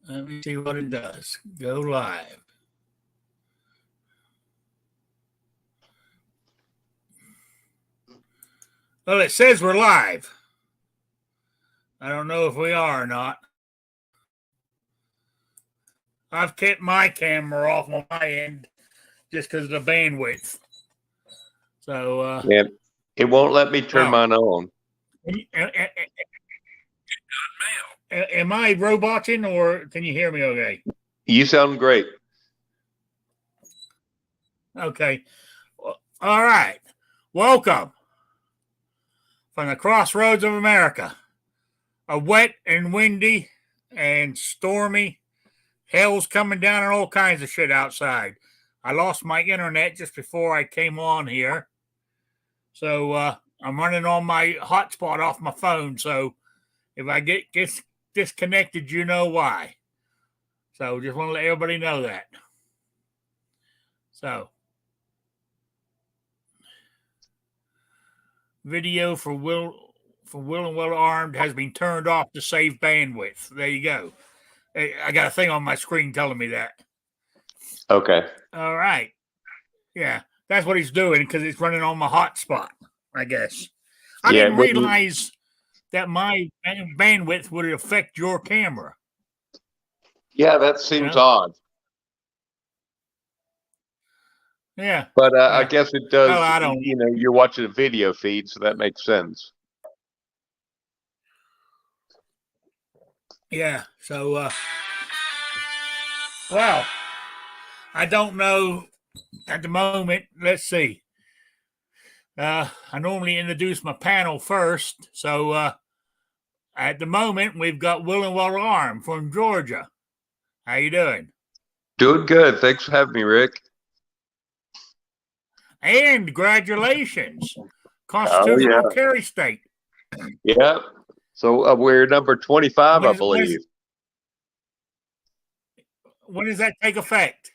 Let me see what it does. Go live. Well, it says we're live. I don't know if we are or not. I've kept my camera off on my end just because of the bandwidth. So, yeah, it won't let me turn mine on. Am I roboting or can you hear me okay? You sound great. Okay. All right. Welcome from the crossroads of America. A wet and windy and stormy. Hell's coming down and all kinds of shit outside. I lost my internet just before I came on here. So I'm running on my hotspot off my phone. So if I get disconnected, you know why. So just want to let everybody know that. So video for Will and Well Armed has been turned off to save bandwidth. There you go. I got a thing on my screen telling me that. Okay. All right. Yeah, that's what he's doing because it's running on my hotspot, I guess. I didn't realize that my bandwidth would affect your camera. Yeah, that seems odd. Yeah. But I guess it does. Well, I don't. You know, you're watching a video feed, so that makes sense. Yeah. So, well, I don't know at the moment. Let's see. I normally introduce my panel first. So, at the moment, we've got Will and Well Armed from Georgia. How you doing? Doing good. Thanks for having me, Rick. And congratulations, constitutional carry state. Yeah. So we're number 25, I believe. When does that take effect?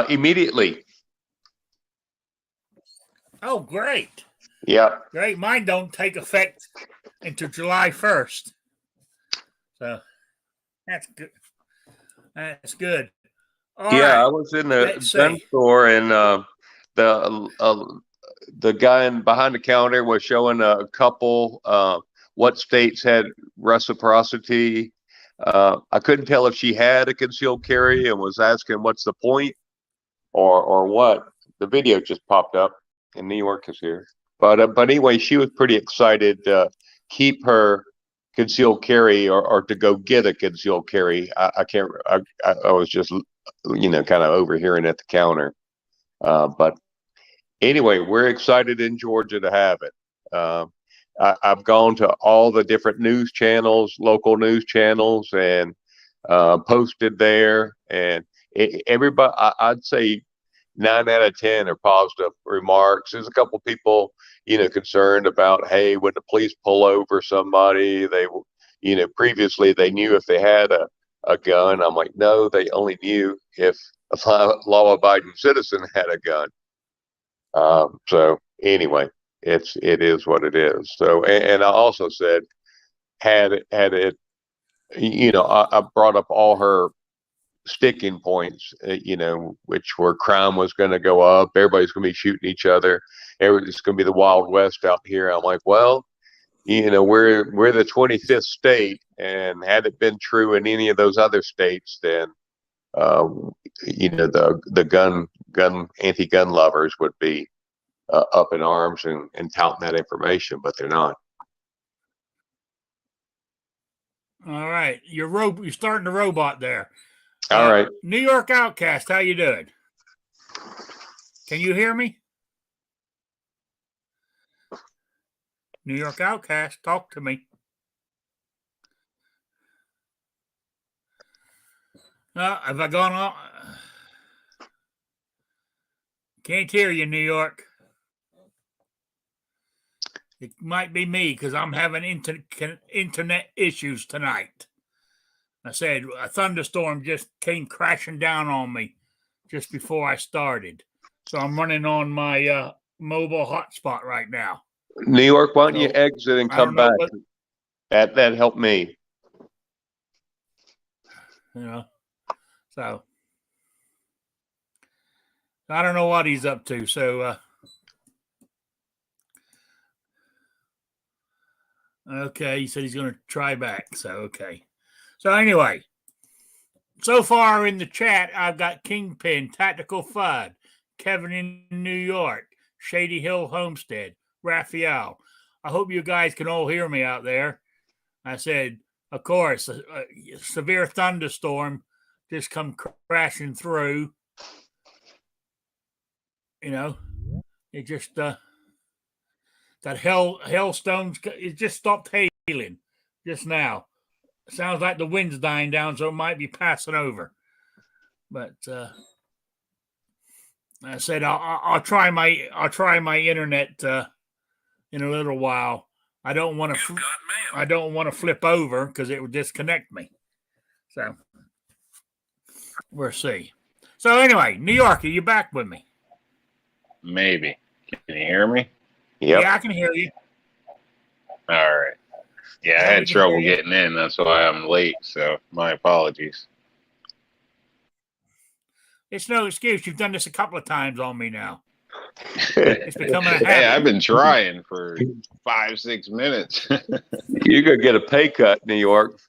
Immediately. Oh, great. Yeah. Great. Mine don't take effect until July 1st. So that's good. That's good. All right. I was in the gun store and the guy behind the counter was showing a couple what states had reciprocity. I couldn't tell if she had a concealed carry and was asking what's the point or what. The video just popped up and New York is here. But anyway, she was pretty excited to keep her concealed carry or to go get a concealed carry. I was just, kind of overhearing at the counter. But anyway, we're excited in Georgia to have it. I've gone to all the different news channels, local news channels, and posted there. And everybody, I'd say 9 out of 10 are positive remarks. There's a couple people, concerned about, hey, when the police pull over somebody, they, previously they knew if they had a gun. I'm like, no, they only knew if a law-abiding citizen had a gun. So anyway, it is what it is. So, and I also said, had it, I brought up all her sticking points, which were crime was going to go up. Everybody's going to be shooting each other. It's going to be the Wild West out here. I'm like, well, we're the 25th state, and had it been true in any of those other states, then, the anti-gun lovers would be up in arms and touting that information, but they're not. All right, you're starting the robot there. All right, New York Outcast, how you doing? Can you hear me? New York Outcast, talk to me. Have I gone on? Can't hear you, New York. It might be me because I'm having internet issues tonight. I said a thunderstorm just came crashing down on me just before I started. So I'm running on my mobile hotspot right now. New York, why don't you exit and come back? That helped me. you know. So I don't know what he's up to. So okay, he said he's going to try back. So okay. So anyway, so far in the chat, I've got Kingpin, Tactical FUD, Kevin in New York, Shady Hill Homestead, Raphael. I hope you guys can all hear me out there. I said, of course, a severe thunderstorm just come crashing through. You know, it just that hailstones. It just stopped hailing just now. Sounds like the wind's dying down, so it might be passing over. But I said I'll try my internet in a little while. I don't want to flip over because it would disconnect me. So we'll see. So anyway, New York, are you back with me? Maybe. Can you hear me? Yep. Yeah, I can hear you. All right. Yeah, I had trouble getting in. That's why I'm late. So my apologies. It's no excuse. You've done this a couple of times on me now. It's becoming a habit. Hey, I've been trying for 5-6 minutes. You could get a pay cut, New York.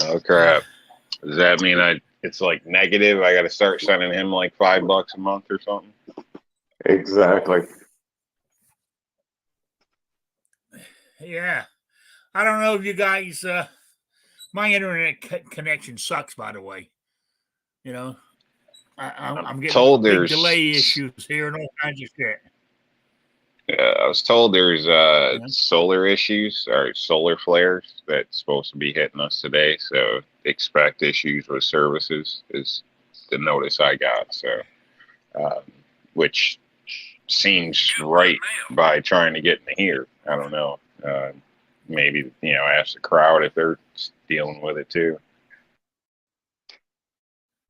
Oh crap! Does that mean it's like negative? I got to start sending him like $5 a month or something? Exactly. Yeah, I don't know if you guys. My internet connection sucks, by the way. You know, I'm getting told big there's delay issues here and all kinds of shit. I was told there's solar issues or solar flares that's supposed to be hitting us today. So expect issues with services is the notice I got. So, which seems right by trying to get in here. I don't know. Maybe, ask the crowd if they're dealing with it too.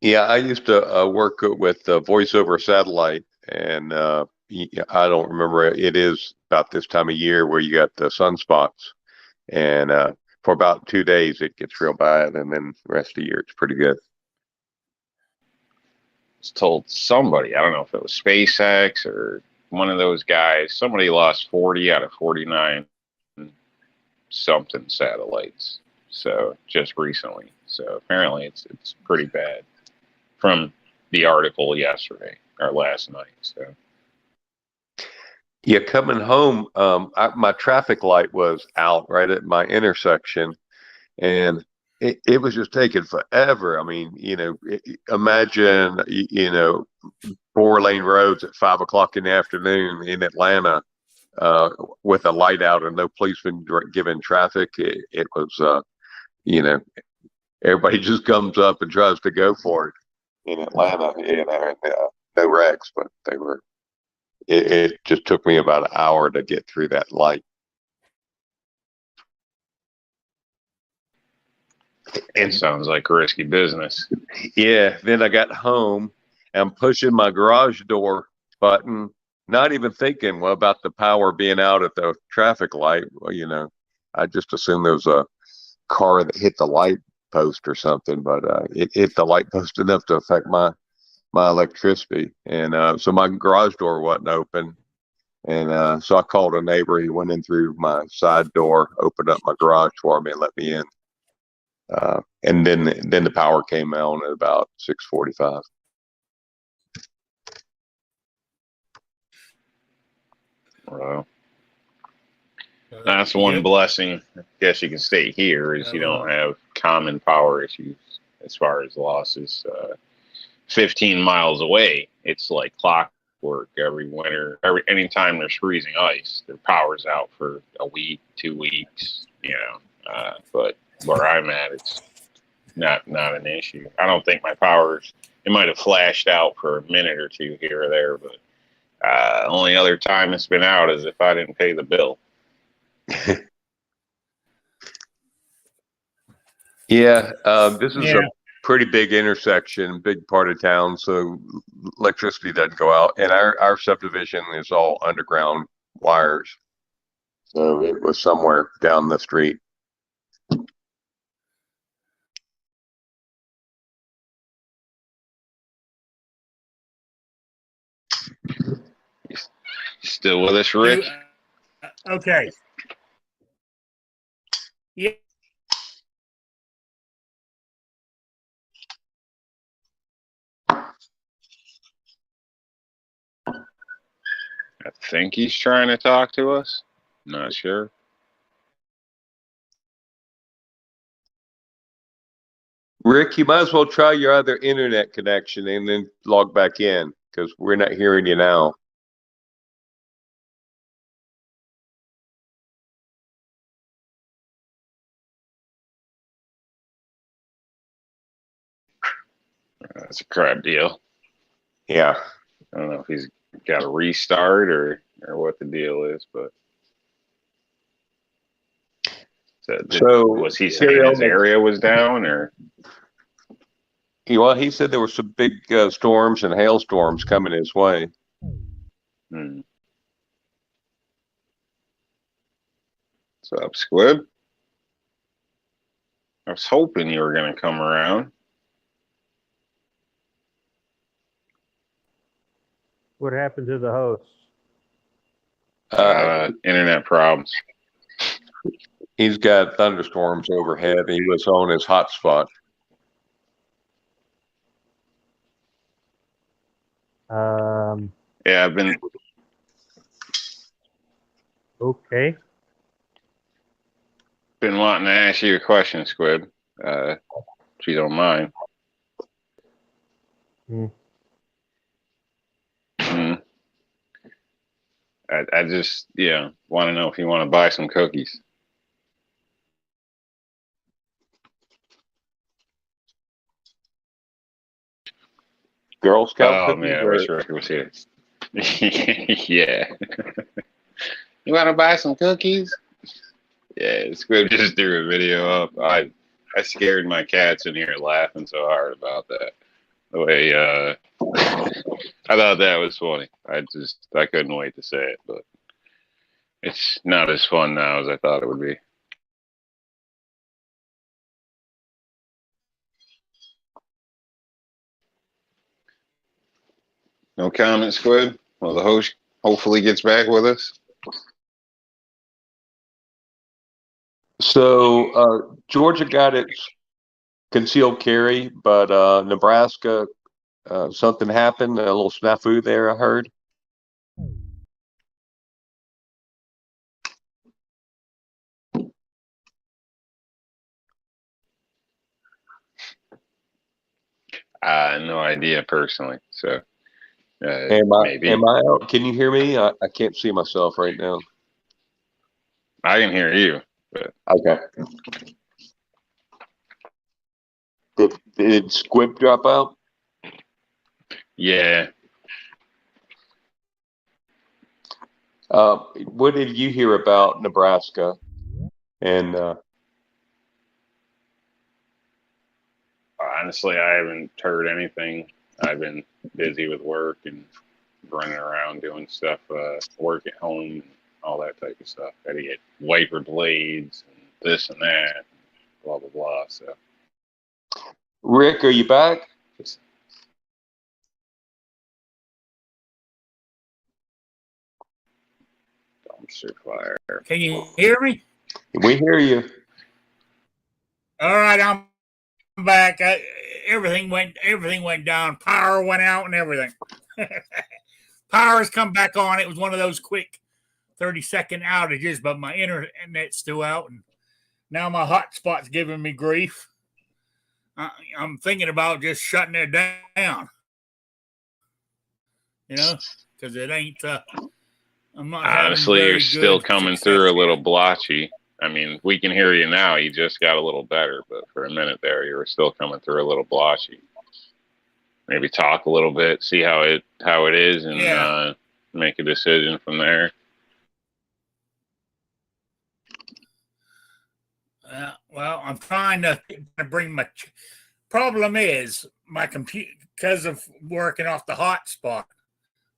Yeah, I used to work with voice over satellite, and I don't remember. It is about this time of year where you got the sunspots, and for about 2 days it gets real bad, and then the rest of the year it's pretty good. I was told somebody, I don't know if it was SpaceX or one of those guys, somebody lost 40 out of 49 something satellites. So just recently. So apparently it's pretty bad from the article yesterday or last night. So Yeah, coming home, my traffic light was out right at my intersection, and it was just taking forever. I mean, imagine, 4-lane roads at 5 o'clock in the afternoon in Atlanta, with a light out and no policeman giving traffic. It was, everybody just comes up and tries to go for it in Atlanta, and no wrecks, but they were. It just took me about an hour to get through that light. it sounds like risky business. Yeah. Then I got home and I'm pushing my garage door button, not even thinking about the power being out at the traffic light. Well, I just assumed there was a car that hit the light post or something, but it hit the light post enough to affect my electricity, and so my garage door wasn't open, and so I called a neighbor. He went in through my side door, opened up my garage for me, and let me in. And then the power came on at about 6:45. Wow. That's one blessing. I guess you can stay here is you don't have common power issues as far as losses. 15 miles away, it's like clockwork every winter. Anytime there's freezing ice, their power's out for a week, 2 weeks. But where I'm at, it's not an issue. I don't think my power's. It might have flashed out for a minute or two here or there, but only other time it's been out is if I didn't pay the bill. Yeah, this is a pretty big intersection, big part of town, so electricity doesn't go out, and our subdivision is all underground wires, so it was somewhere down the street. Still with us, Rick? Okay. Yeah. I think he's trying to talk to us. Not sure. Rick, you might as well try your other internet connection and then log back in because we're not hearing you now. That's a crap deal. Yeah. I don't know if he's got to restart or what the deal is, but was he saying his area was down or? Well, he said there were some big storms and hailstorms coming his way. Hmm. What's up, Squib? I was hoping you were going to come around. What happened to the host? Internet problems. He's got thunderstorms overhead. He was on his hotspot. Yeah, I've been. Okay. Been wanting to ask you a question, Squib. If you don't mind. I just, want to know if you want to buy some cookies. Girl Scout Oh, cookies? man, I wish Rick was here. Yeah. You want to buy some cookies? Yeah, Squib just threw a video up. I scared my cats in here laughing so hard about that. The way, I thought that was funny. I couldn't wait to say it, but it's not as fun now as I thought it would be. No comment, Squid? Well, the host hopefully gets back with us. So Georgia got its concealed carry, but Nebraska, something happened, a little snafu there, I heard. No idea personally, so Am maybe. I out? Can you hear me? I can't see myself right now. I can hear you, but Okay. Did Squib drop out? yeah. What did you hear about Nebraska? And Honestly, I haven't heard anything. I've been busy with work and running around doing stuff, work at home, and all that type of stuff. Got to get wiper blades and this and that, blah blah blah. So, Rick, are you back? dumpster fire. Can you hear me? We hear you. All right, I'm back. Everything went down. Power went out and everything. Power's come back on. It was one of those quick 30-second outages, but my internet's still out, and now my hotspot's giving me grief. I'm thinking about just shutting it down. Because it ain't. I'm not. Honestly, you're still coming through a little blotchy. I mean, we can hear you now. You just got a little better, but for a minute there, you were still coming through a little blotchy. Maybe talk a little bit, see how it is, and make a decision from there. Well, I'm trying to bring my problem is my computer, because of working off the hotspot,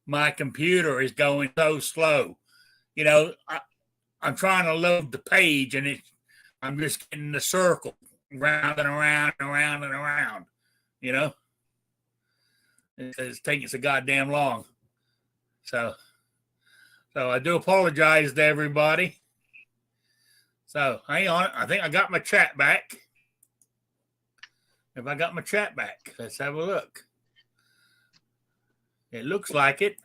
my computer is going so slow. I'm trying to load the page and I'm just getting the circle round and around and around and around. It's taking so goddamn long. So So I do apologize to everybody. So hang on. I think I got my chat back. If I got my chat back, let's have a look. It looks like it.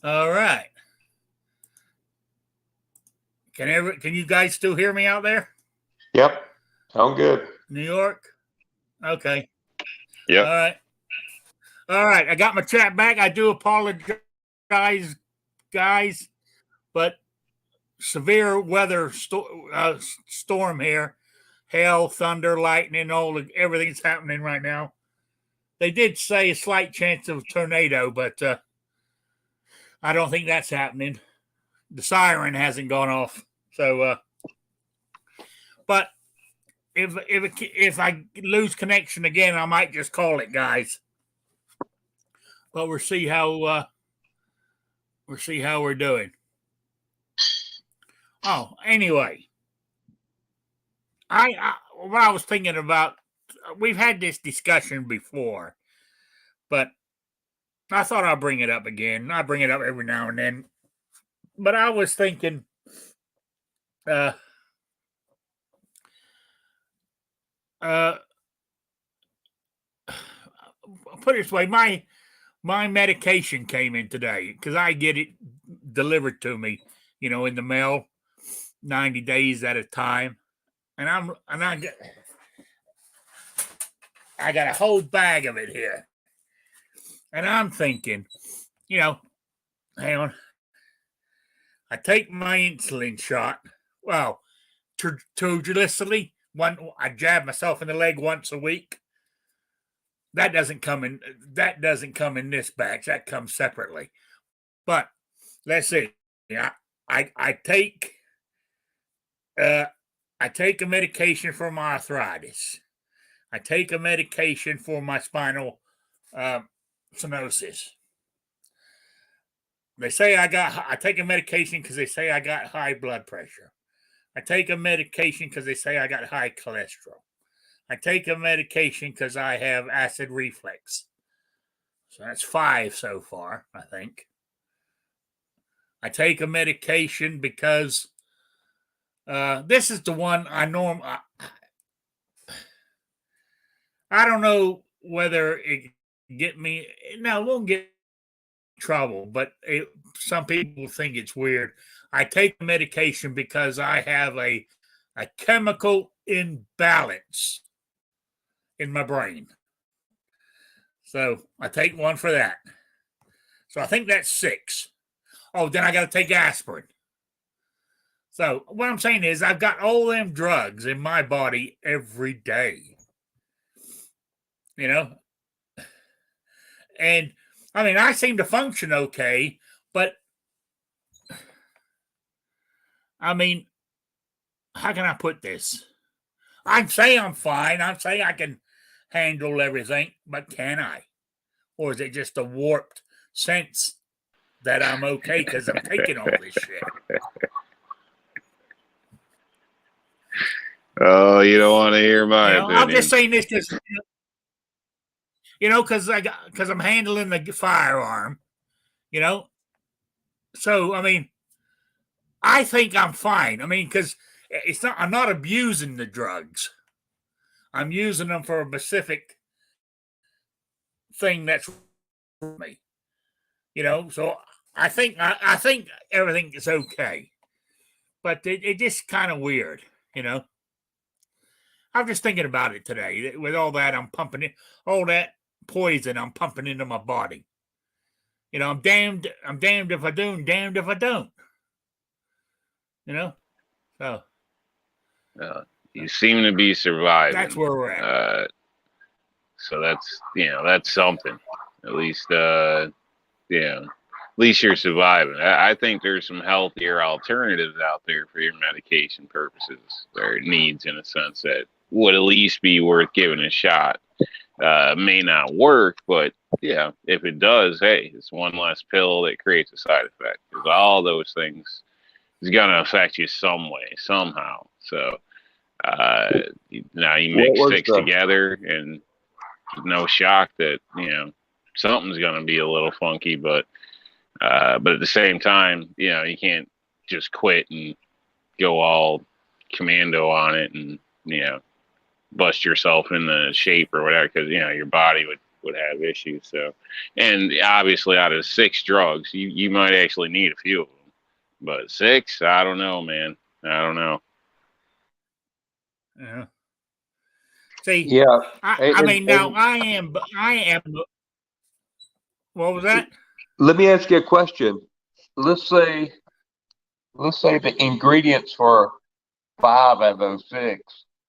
All right. Can you guys still hear me out there? Yep. Sound good. New York? Okay. Yep. All right. All right. I got my chat back. I do apologize, guys, but severe weather storm here. Hail, thunder, lightning, everything's happening right now. They did say a slight chance of a tornado, but I don't think that's happening. The siren hasn't gone off. So, but if I lose connection again, I might just call it, guys. But we'll see how we're doing. Oh, anyway, what I was thinking about, we've had this discussion before, but I thought I'd bring it up again. I bring it up every now and then, but I was thinking, put it this way, my medication came in today because I get it delivered to me, in the mail, 90 days at a time, and I got a whole bag of it here, and I'm thinking, hang on, I take my insulin shot. Well, traditionally, I jab myself in the leg once a week. That doesn't come in this batch. That comes separately. But let's see. Yeah, I take a medication for my arthritis. I take a medication for my spinal stenosis. They say I take a medication because they say I got high blood pressure. I take a medication because they say I got high cholesterol. I take a medication because I have acid reflux. So that's 5 so far, I think. I take a medication because this is the one I don't know whether it get me. No, it won't get trouble, but some people think it's weird. I take the medication because I have a chemical imbalance in my brain. So I take one for that. So I think that's 6. Oh, then I got to take aspirin. So what I'm saying is I've got all them drugs in my body every day. And I mean, I seem to function okay, but I mean, how can I put this? I'm saying I'm fine. I'm saying I can handle everything, but can I? Or is it just a warped sense that I'm okay because I'm taking all this shit? Oh, you don't want to hear my opinion. I'm just saying this because because I'm handling the firearm, So I mean, I think I'm fine. I mean, because I'm not abusing the drugs. I'm using them for a specific thing that's for me. So I think everything is okay, but it just kind of weird. I'm just thinking about it today. With all that I'm pumping in, all that poison I'm pumping into my body. I'm damned if I do and damned if I don't. So you seem to be surviving. That's where we're at. So that's something. At least at least you're surviving. I think there's some healthier alternatives out there for your medication purposes or needs, in a sense, that would at least be worth giving a shot. May not work, but if it does, hey, it's one less pill that creates a side effect. Because all those things is gonna affect you some way, somehow. So now you mix 6 together, and no shock that something's gonna be a little funky, but But at the same time, you can't just quit and go all commando on it and, bust yourself in the shape or whatever, because, your body would have issues. So, and obviously out of 6 drugs, you might actually need a few of them, but 6, I don't know, man. I don't know. Yeah. See, Yeah. I mean, now and I am. What was that? let me ask you a question. Let's say the ingredients for 5 out of those 6,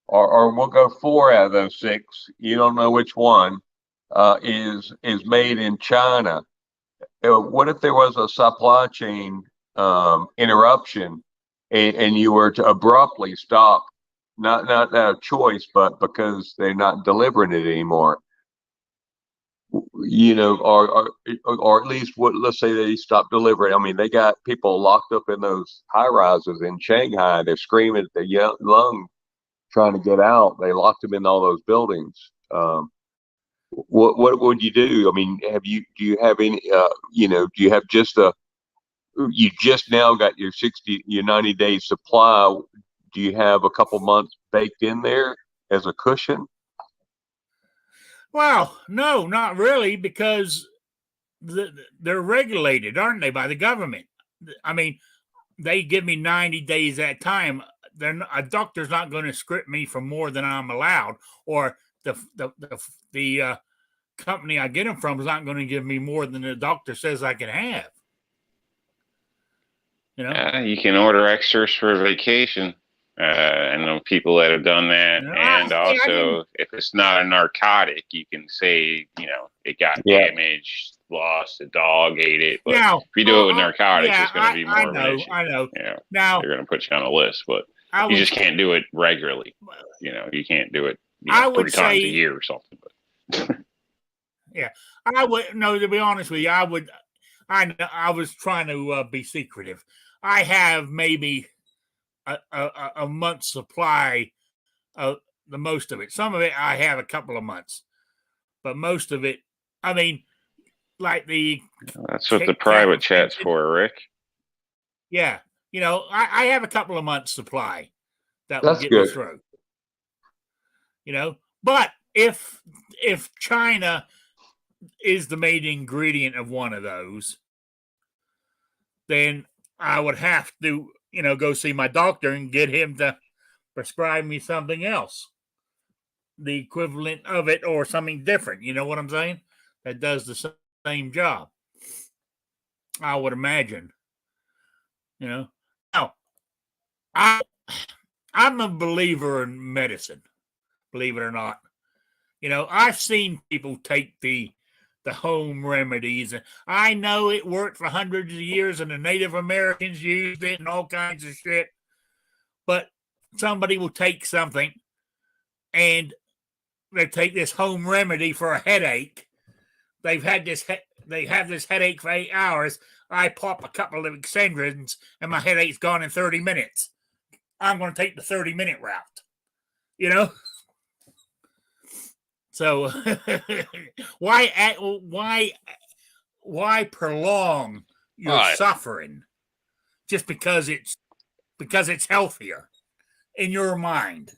or we'll go 4 out of those 6. You don't know which one is made in China. What if there was a supply chain interruption, and you were to abruptly stop, not out of choice, but because they're not delivering it anymore? Or at least let's say they stop delivering. I mean, they got people locked up in those high rises in Shanghai. They're screaming at their lung, trying to get out. They locked them in all those buildings. What would you do? I mean, do you have any? Do you have you just now got your 90-day supply? Do you have a couple months baked in there as a cushion? Well, no, not really, because they're regulated, aren't they, by the government? I mean, they give me 90 days at a time. A doctor's not going to script me for more than I'm allowed, or the company I get them from is not going to give me more than the doctor says I can have. You can order extras for vacation. I know people that have done that. And also, if it's not a narcotic, you can say, it got damaged, lost, a dog ate it. But if you do it with narcotics, it's going to be more of an issue. I know. Yeah. Now, they're going to put you on a list, but you just can't do it regularly. You can't do it 3 times a year or something. But yeah, I would. No, to be honest with you, I would. I was trying to be secretive. I have maybe a month's supply of the most of it. Some of it I have a couple of months, but most of it, I mean, like that's what the private chat's for, Rick. Yeah, I have a couple of months supply that will get good. me through. But if China is the main ingredient of one of those, then I would have to, go see my doctor and get him to prescribe me something else, the equivalent of it or something different. You know what I'm saying? That does the same job, I would imagine. Now, I'm a believer in medicine, believe it or not. I've seen people take the home remedies. I know it worked for hundreds of years and the Native Americans used it and all kinds of shit. But somebody will take something and they take this home remedy for a headache. They have this headache for 8 hours. I pop a couple of Excedrins and my headache's gone in 30 minutes. I'm going to take the 30-minute route. So why prolong your suffering just because it's healthier in your mind?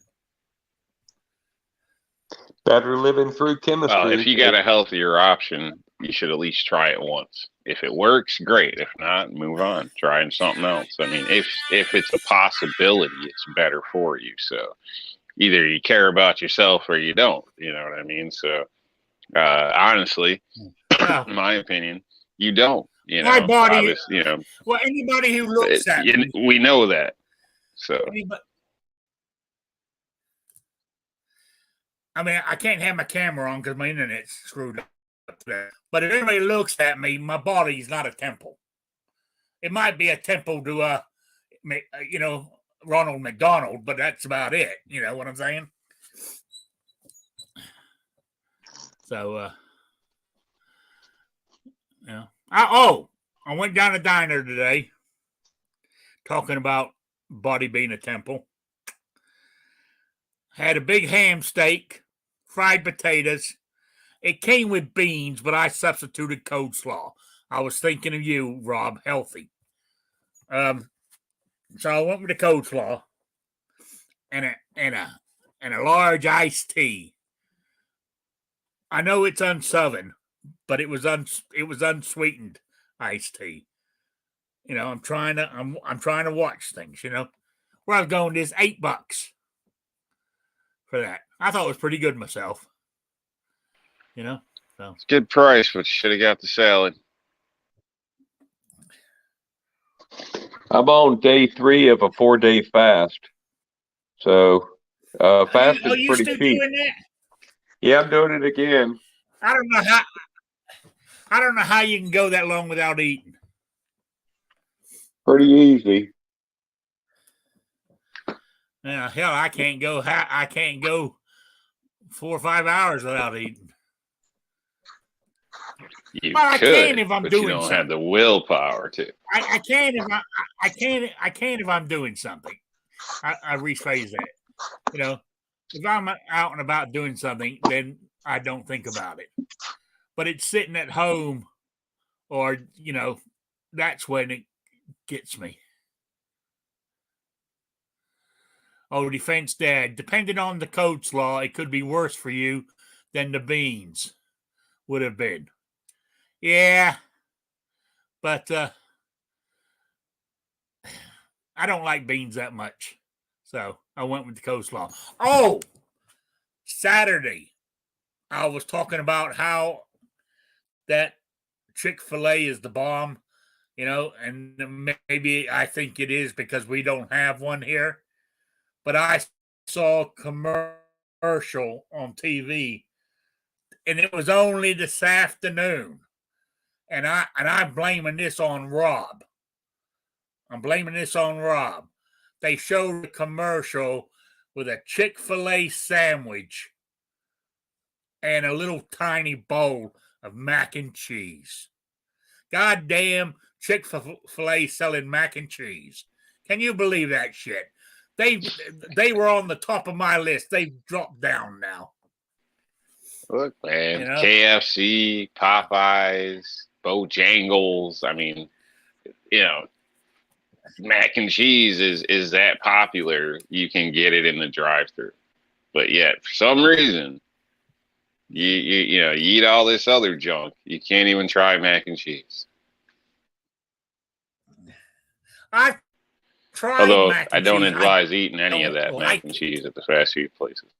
Better living through chemistry. Well, if you got a healthier option, you should at least try it once. If it works, great. If not, move on. Trying something else. I mean, if it's a possibility, it's better for you. So either you care about yourself or you don't. You know what I mean? So honestly, in my opinion, you don't. My body, obviously, well, anybody who looks at me, we know that. So I mean, I can't have my camera on because my internet's screwed up there. But if anybody looks at me, my body's not a temple. It might be a temple to Ronald McDonald, but that's about it. You know what I'm saying? So, I went down a diner today talking about body being a temple. Had a big ham steak, fried potatoes. It came with beans, but I substituted coleslaw. I was thinking of you, Rob, healthy. So I went with the coleslaw and a large iced tea. I know it's unsouthern, but it was unsweetened iced tea. I'm trying to watch things. Where I was going is $8 for that. I thought it was pretty good myself. So It's a good price, but should have got the salad. I'm on day 3 of a 4-day fast. So fast are is you pretty still cheap. doing that? Yeah, I'm doing it again. I don't know how you can go that long without eating. Pretty easy. Yeah, hell, I can't go 4 or 5 hours without eating. You Well, I could, can if I'm but doing you don't something. have the willpower to. I can if I'm doing something. I rephrase that. If I'm out and about doing something, then I don't think about it. But it's sitting at home, or that's when it gets me. Oh, defense dad. Depending on the coleslaw, it could be worse for you than the beans would have been. Yeah, but I don't like beans that much, so I went with the coleslaw. Oh, Saturday, I was talking about how that Chick-fil-A is the bomb, and maybe I think it is because we don't have one here. But I saw a commercial on TV, and it was only this afternoon, and I'm blaming this on Rob. They showed a commercial with a Chick-fil-A sandwich and a little tiny bowl of mac and cheese. Goddamn Chick-fil-A selling mac and cheese. Can you believe that shit? They were on the top of my list. They've dropped down now. Look, man, KFC, Popeyes, Bojangles. I mean, mac and cheese is that popular. You can get it in the drive-thru, but yet for some reason, you eat all this other junk. You can't even try mac and cheese. I tried Although mac I and don't cheese. advise eating any of don't that like mac and it. cheese at the fast food places.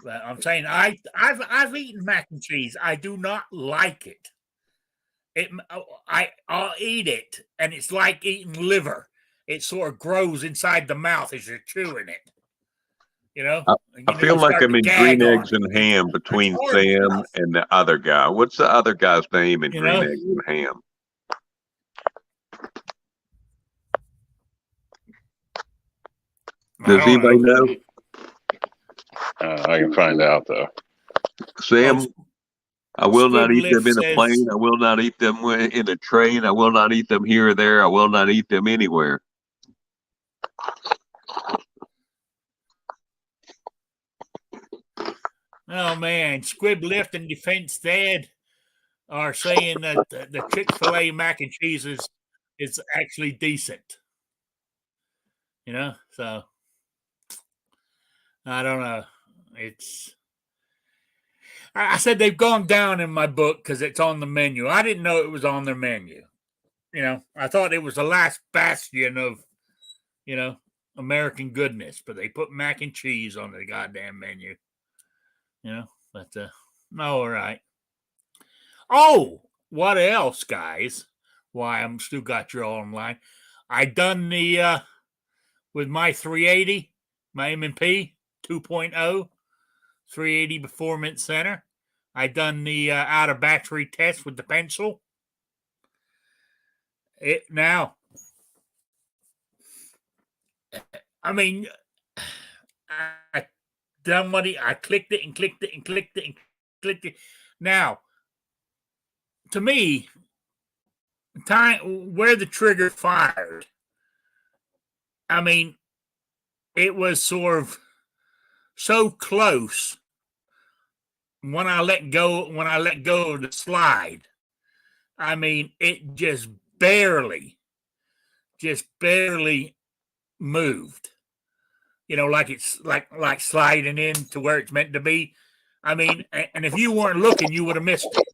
But I'm saying I've eaten mac and cheese. I do not like it. I'll eat it, and it's like eating liver. It sort of grows inside the mouth as you're chewing it. I feel like I'm in green eggs and ham between Sam stuff. and the other guy. What's the other guy's name in green eggs and ham? Does anybody know? I can find out though. Sam, I will not eat them in a plane. I will not eat them in a train. I will not eat them here or there. I will not eat them anywhere. Oh man, Squib Lift and Defense Dad are saying that the Chick-fil-A mac and cheese is actually decent. So I don't know. I said they've gone down in my book because it's on the menu. I didn't know it was on their menu. I thought it was the last bastion of, American goodness, but they put mac and cheese on the goddamn menu. But all right. Oh, what else, guys? Why I'm still got you all online. I done the with my 380, my M&P 2.0, 380 Performance Center. I done the out of battery test with the pencil. I mean, I done what I clicked it and clicked it and clicked it and clicked it. Now, to me, time where the trigger fired, I mean, it was sort of so close when I let go of the slide, I mean, it just barely moved. You know, like it's like sliding in to where it's meant to be. I mean, and if you weren't looking, you would have missed it.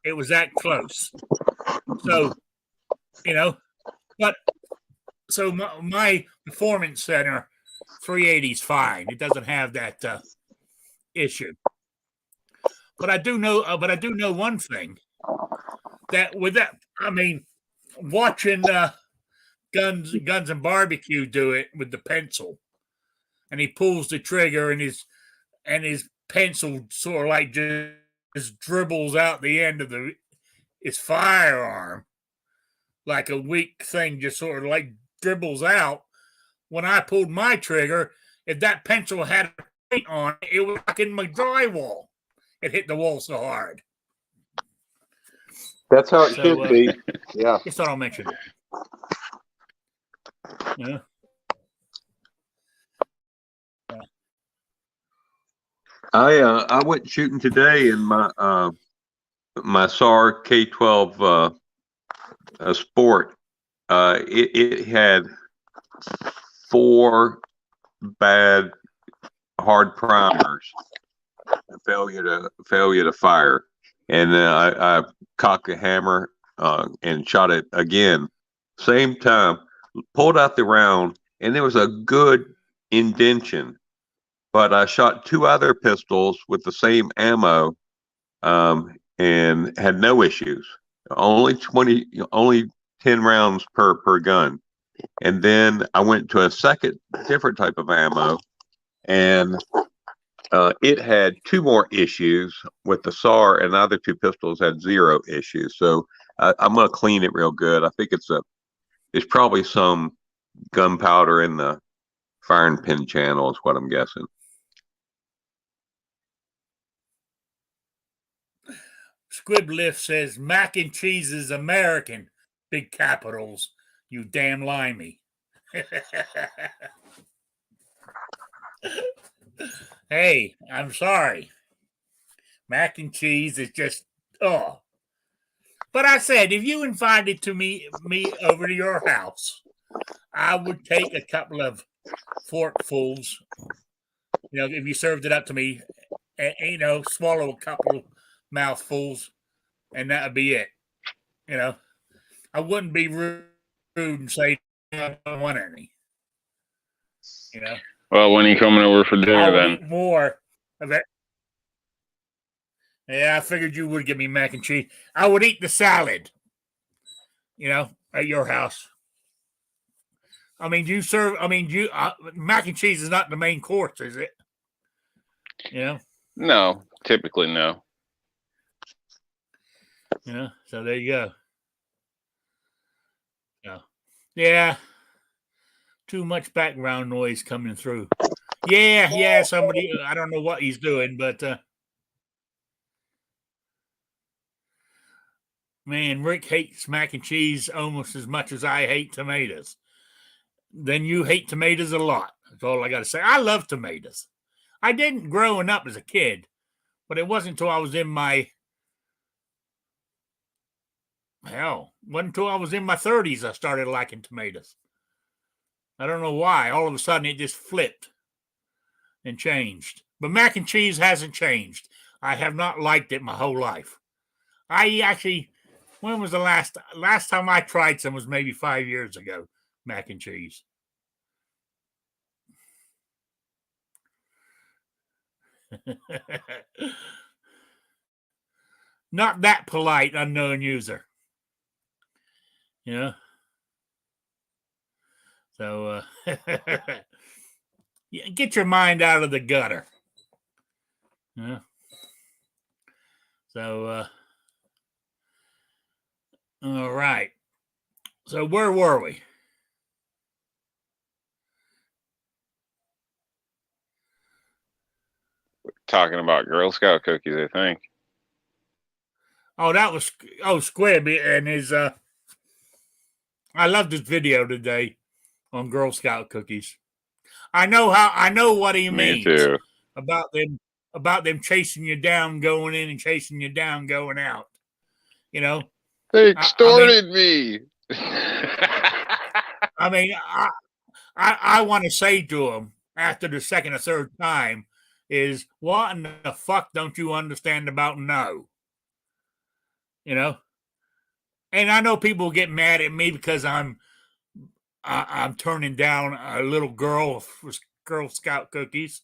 It was that close. So, you know, but so my performance center 380 is fine. It doesn't have that issue. But I do know. But I do know one thing, that with that, I mean, watching Guns and Barbecue do it with the pencil, and he pulls the trigger, and his pencil sort of like just dribbles out the end of his firearm, like a weak thing, just sort of like dribbles out. When I pulled my trigger, if that pencil had a point on it, it was like in my drywall. It hit the wall so hard. That's how it So, should be. Yeah. Just thought I'll mention it. Yeah. I went shooting today in my SAR K-12 sport. It had 4 bad hard primers, failure to fire, and then I cocked a hammer and shot it again. Same time, pulled out the round, and there was a good indention. But I shot 2 other pistols with the same ammo, and had no issues. Only 10 rounds per gun. And then I went to a second different type of ammo, and it had 2 more issues with the SAR, and the other 2 pistols had 0 issues. So I'm gonna clean it real good. I think it's probably some gunpowder in the firing pin channel, is what I'm guessing. Squibliff says mac and cheese is American. Big capitals. You damn limey. Hey, I'm sorry. Mac and cheese is just oh. But I said, if you invited me over to your house, I would take a couple of forkfuls. You know, if you served it up to me, and you know, swallow a couple mouthfuls, and that would be it. You know, I wouldn't be rude and say I don't want any. You know. Well, when are you coming over for dinner I'll then? eat more of it. Yeah, I figured you would give me mac and cheese. I would eat the salad. You know, at your house. I mean, mac and cheese is not the main course, is it? You know. No, typically no. Yeah, so there you go. Yeah. Too much background noise coming through. Yeah, somebody, I don't know what he's doing, but man, Rick hates mac and cheese almost as much as I hate tomatoes. Then you hate tomatoes a lot. That's all I got to say. I love tomatoes. I didn't growing up as a kid, but it wasn't until I was in my wasn't until I was in my 30s I started liking tomatoes. I don't know why. All of a sudden it just flipped and changed. But mac and cheese hasn't changed. I have not liked it my whole life. I actually, when was the last time I tried some was maybe 5 years ago, mac and cheese. Not that polite, unknown user. Yeah. So get your mind out of the gutter. Yeah. So all right. So where were we? Talking about Girl Scout cookies, I think. Oh, that was Squib and his I loved his video today on Girl Scout cookies. I know what he Me means too. about them about them chasing you down going in and chasing you down going out. You know, They I mean, extorted me. I mean, I want to say to them after the second or third time is, what in the fuck don't you understand about no? You know, and I know people get mad at me because I'm turning down a little girl for Girl Scout cookies.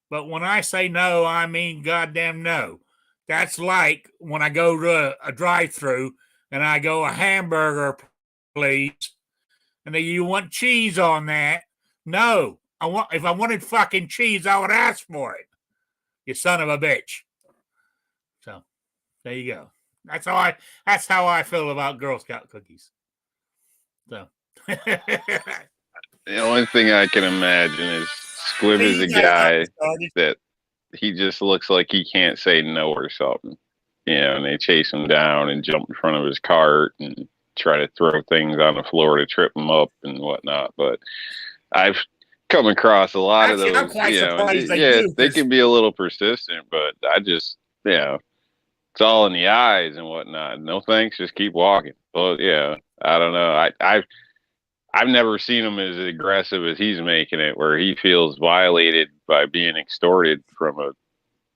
But when I say no, I mean goddamn no. That's like when I go to a drive-through and I go, a hamburger, please. And then, you want cheese on that? No. If I wanted fucking cheese, I would ask for it. You son of a bitch. So there you go. That's how I feel about Girl Scout cookies. So The only thing I can imagine is Squib is a guy that he just looks like he can't say no or something. You know, and they chase him down and jump in front of his cart and try to throw things on the floor to trip him up and whatnot. But I've come across a lot of Actually, I'm those, quite you know, surprised they yeah, do, they 'cause- can be a little persistent, but I just, you know, it's all in the eyes and whatnot. No thanks, just keep walking. Well, yeah, I don't know. I've never seen him as aggressive as he's making it, where he feels violated by being extorted from a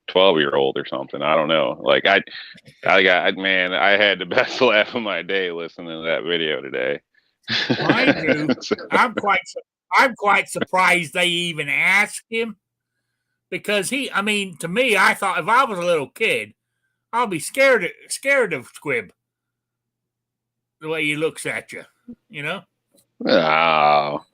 12-year-old or something. I don't know. Like man, I had the best laugh of my day listening to that video today. Mind you, I'm quite surprised they even asked him, because I mean, to me, I thought if I was a little kid, I'll be scared of Squib, the way he looks at you, you know. Oh,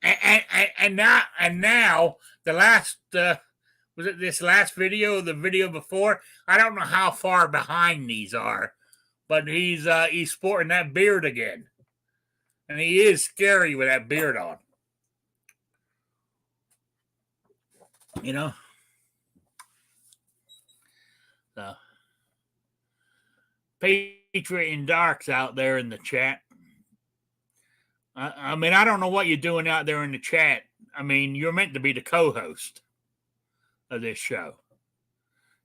And now the last was it this last video or the video before? I don't know how far behind these are, but he's sporting that beard again, and he is scary with that beard on. You know. So, Patriot and Dark's out there in the chat. I mean, I don't know what you're doing out there in the chat. I mean, you're meant to be the co-host of this show.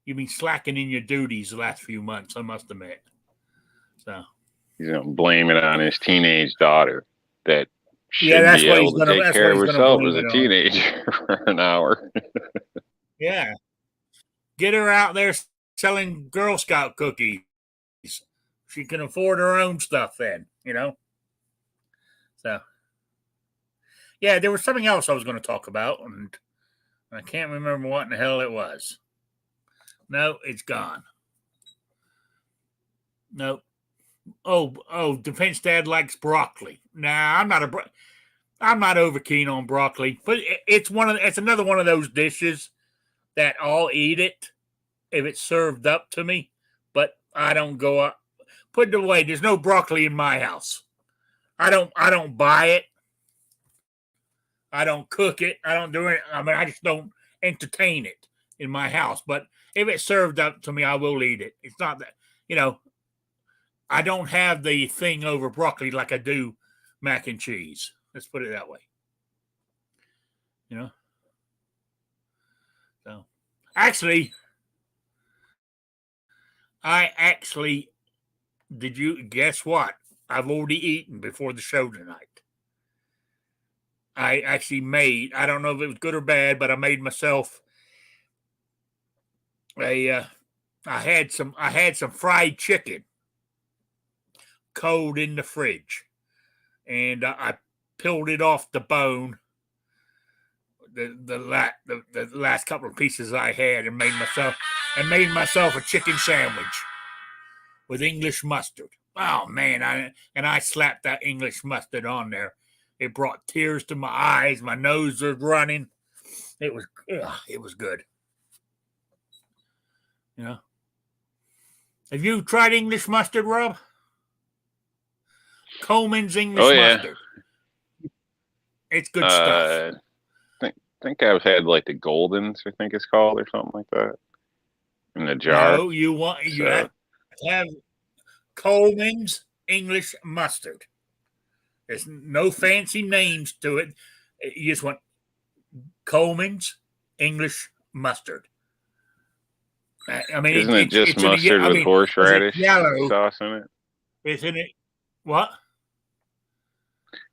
You've been slacking in your duties the last few months, I must admit. So he's gonna blame it on his teenage daughter that should that's be what able to take care of herself as a teenager for an hour. Yeah, get her out there selling Girl Scout cookies. She can afford her own stuff then, you know. So, yeah, there was something else I was going to talk about, and I can't remember what in the hell it was. No, it's gone. Nope. Oh, Defense Dad likes broccoli. Nah, I'm not over keen on broccoli, but it's another one of those dishes that I'll eat it if it's served up to me, but I don't go up. Put it away. There's no broccoli in my house. I don't buy it. I don't cook it. I don't do it. I mean, I just don't entertain it in my house. But if it's served up to me, I will eat it. It's not that, you know, I don't have the thing over broccoli like I do mac and cheese. Let's put it that way. You know? So, actually, did you guess what? I've already eaten before the show tonight. I actually I don't know if it was good or bad, but I made myself I had some fried chicken cold in the fridge, and I peeled it off the bone, the last couple of pieces I had, and made myself a chicken sandwich with English mustard. Oh man, I slapped that English mustard on there. It brought tears to my eyes. My nose was running. It was good. You know. Have you tried English mustard, Rob? Coleman's English mustard. It's good stuff. I think I've had like the Goldens, I think it's called, or something like that, in the jar. No, you have to have Coleman's English mustard. There's no fancy names to it. You just want Coleman's English mustard. I mean, Isn't it just it's in mustard with it's horseradish yellow, sauce in it? isn't it? What?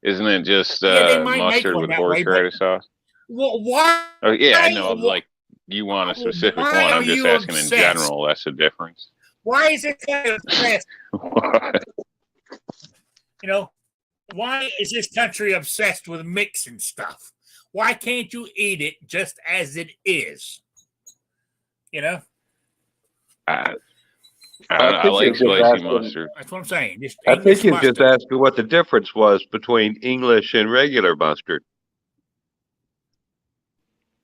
Isn't it just Yeah, they might make mustard one with that way, but horseradish sauce? why? Oh yeah, I know. Like you want a specific Why one. are I'm just you asking in obsessed? general. That's the difference. Why is it so obsessed? You know, why is this country obsessed with mixing stuff? Why can't you eat it just as it is? You know, I, I I think like it's just spicy asking. mustard. that's what I'm saying. Just I think English he's just mustard. asking what the difference was between English and regular mustard.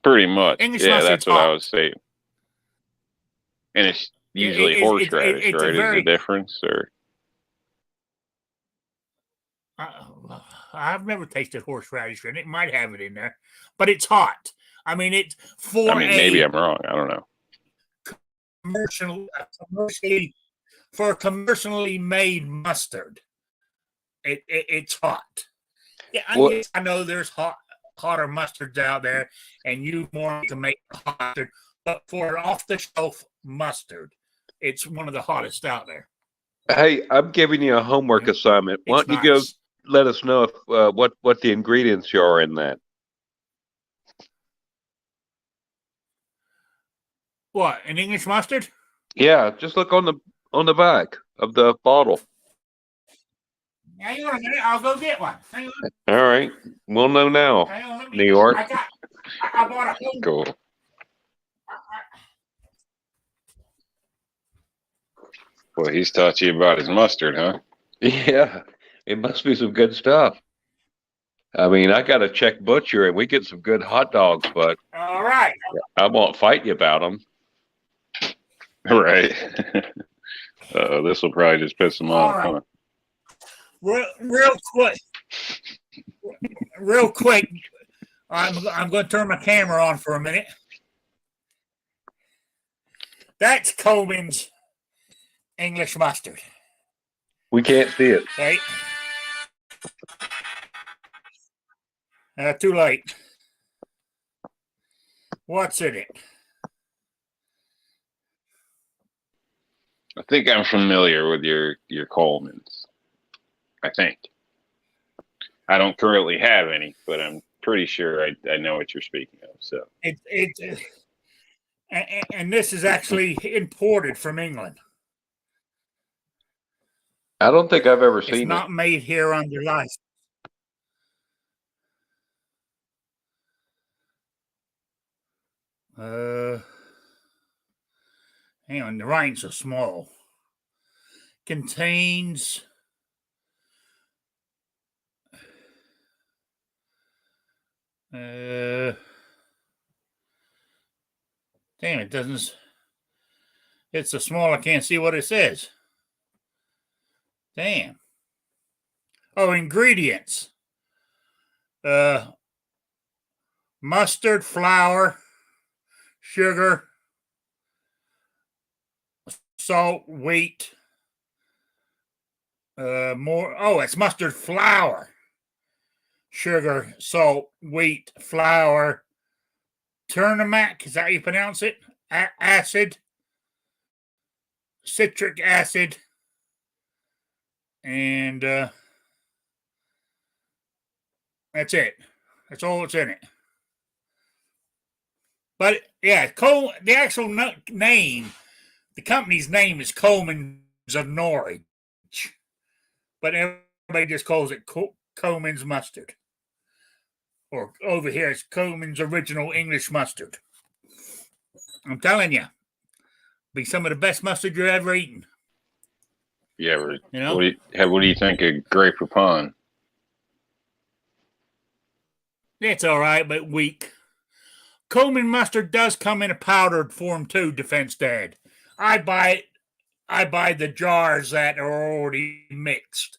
Pretty much. English Yeah, mustard's that's what I hot. was saying. And it's It- usually horseradish, it's a right? Is the very. difference or? I've never tasted horseradish, and it might have it in there, but it's hot. I mean, it's I mean, maybe I'm wrong. I don't know. commercially for a commercially made mustard. It's hot. Yeah, Well, I know there's hotter mustards out there, and you more to make hot mustard, but for an off the shelf mustard, it's one of the hottest out there. hey, I'm giving you a homework Yeah. assignment. Why It's don't you go nice. let us know if what the ingredients are in that? What, an English mustard? Yeah, just look on the back of the bottle. Hang on a minute, I'll go get one. Hang on, All right, we'll know now. hang on. New York. I bought a whole. Cool. Well, he's taught you about his mustard, huh? Yeah, it must be some good stuff. I mean, I got a Czech butcher and we get some good hot dogs, but All right. I won't fight you about them. Right. This will probably just piss him All off, right. huh? Real quick. I'm going to turn my camera on for a minute. That's Coleman's English mustard, We can't see it. right? Too late. What's in it? I think I'm familiar with your Coleman's. I think. I don't currently have any, but I'm pretty sure I know what you're speaking of. So And this is actually imported from England. I don't think I've ever It's seen not it. made here under license. Hang on, the writing's so small. Contains damn, it doesn't. It's so small I can't see what it says. Damn. Oh, ingredients. Mustard, flour, sugar, salt, wheat. It's mustard flour, sugar, salt, wheat, flour, Turnimac, is that how you pronounce it? Acid, citric acid, and that's it. That's all that's in it. But yeah, the actual name, the company's name is Coleman's of Norwich, but everybody just calls it Coleman's mustard. Or over here, it's Coleman's original English mustard. I'm telling you, be some of the best mustard you've ever eaten. you ever, You know? what do you think of Grey Poupon? It's all right, but weak. Coleman mustard does come in a powdered form too, Defense Dad. I buy the jars that are already mixed.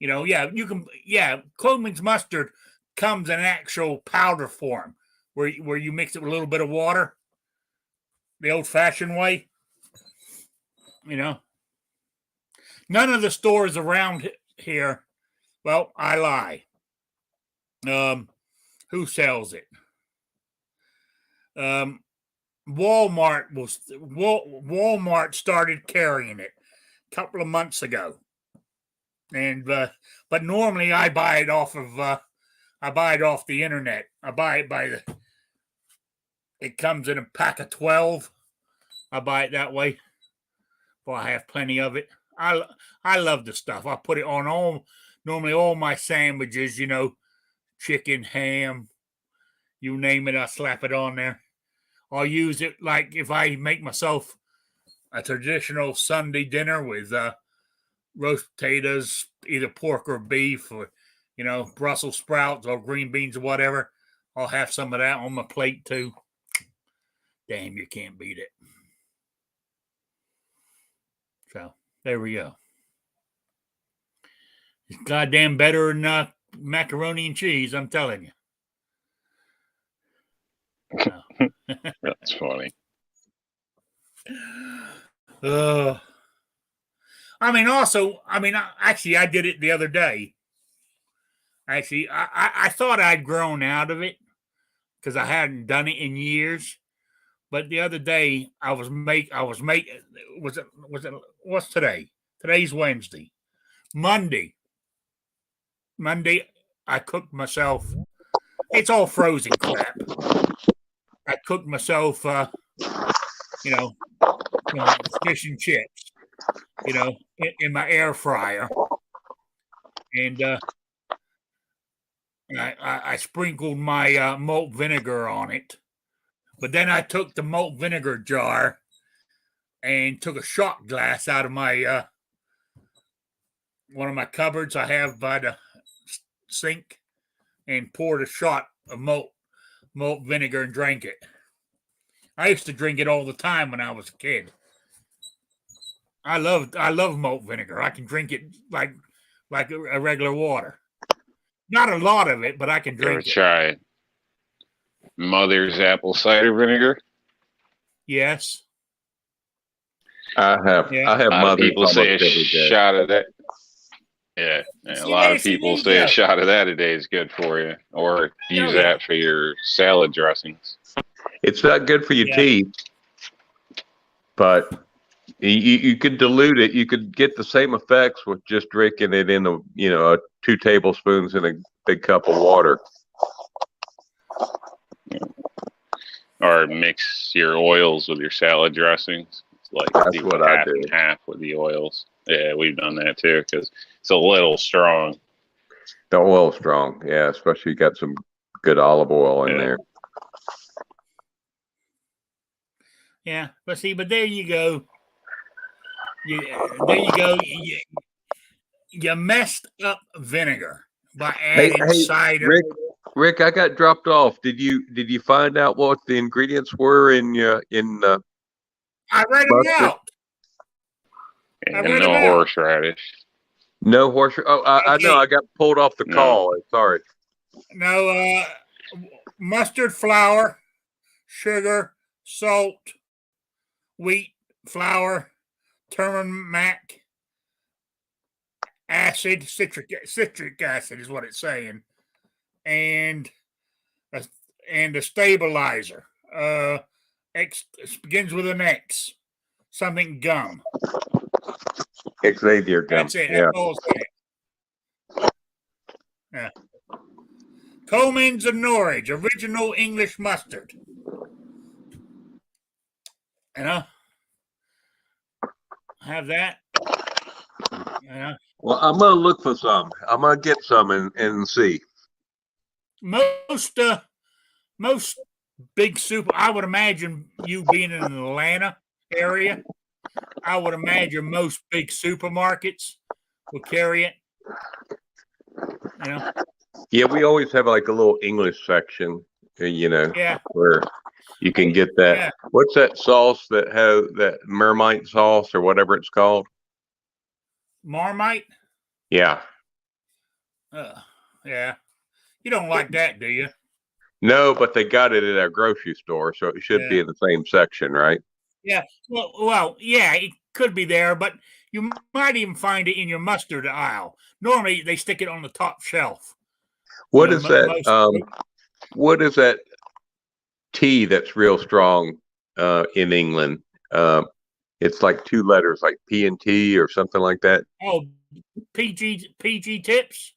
You know, Coleman's mustard comes in actual powder form where you mix it with a little bit of water, the old-fashioned way. You know, none of the stores around here. Well, I lie. Who sells it? Walmart started carrying it a couple of months ago, and but normally I buy it off the internet. I buy it by the. It comes in a pack of 12. I buy it that way. Well, I have plenty of it. I love the stuff. I put it on normally all my sandwiches. Chicken, ham, you name it. I slap it on there. I'll use it like if I make myself a traditional Sunday dinner with roast potatoes, either pork or beef, or Brussels sprouts or green beans or whatever. I'll have some of that on my plate too. Damn, you can't beat it. So there we go. It's goddamn better than macaroni and cheese, I'm telling you. So. That's funny. Actually, I did it the other day. Actually, I thought I'd grown out of it because I hadn't done it in years. But the other day, what's today? Today's Wednesday. Monday, I cooked myself. It's all frozen crap. I cooked myself, some fish and chips, in my air fryer. And I sprinkled my malt vinegar on it. But then I took the malt vinegar jar and took a shot glass out of my one of my cupboards I have by the sink and poured a shot of malt vinegar and drank it. I used to drink it all the time when I was a kid. I love malt vinegar. I can drink it like a regular water. Not a lot of it, but I can You ever drink it. try Mother's apple cider vinegar? Yes. I have. Yeah. I have A lot of Mother's people say a almost every day. shot of that. Yeah, a See, lot there- of see, people there you say a go. shot of that a day is good for you, or use yeah. that for your salad dressings. It's not good for your Yeah. teeth, but you could dilute it. You could get the same effects with just drinking it in a 2 tablespoons in a big cup of water. Or mix your oils with your salad dressings. It's like That's do what I half do. and half with the oils. Yeah, we've done that too because it's a little strong. The oil strong, yeah, especially you got some good olive oil in Yeah. there. Yeah, but there you go. There you go. You messed up vinegar by adding cider. Rick, I got dropped off. Did you find out what the ingredients were in I read them mustard? out. And read no it out. horseradish. No horse? Oh, I know. Okay. I got pulled off the No. call. Sorry. No, mustard flour, sugar, salt, wheat flour, turmeric acid, citric acid is what it's saying, and a stabilizer. X begins with an X. Something gum. Xavier gum. That's it. Yeah. That's all it's in it. Yeah. Comins of Norwich, original English mustard. Have that. Well, I'm gonna look for some. I'm gonna get some and see. Most big super. I would imagine you being in the Atlanta area. I would imagine most big supermarkets will carry it. Yeah, we always have like a little English section, Yeah. where you can get that. Yeah. What's that sauce that has that Marmite sauce or whatever it's called? Marmite. Yeah. Yeah. You don't like that, do you? No, but they got it at our grocery store, so it should be in the same section, right? Yeah. Well, yeah, it could be there, but you might even find it in your mustard aisle. Normally, they stick it on the top shelf. What is that? What is that tea that's real strong in England. It's like 2 letters, like P and T or something like that. Oh, PG tips.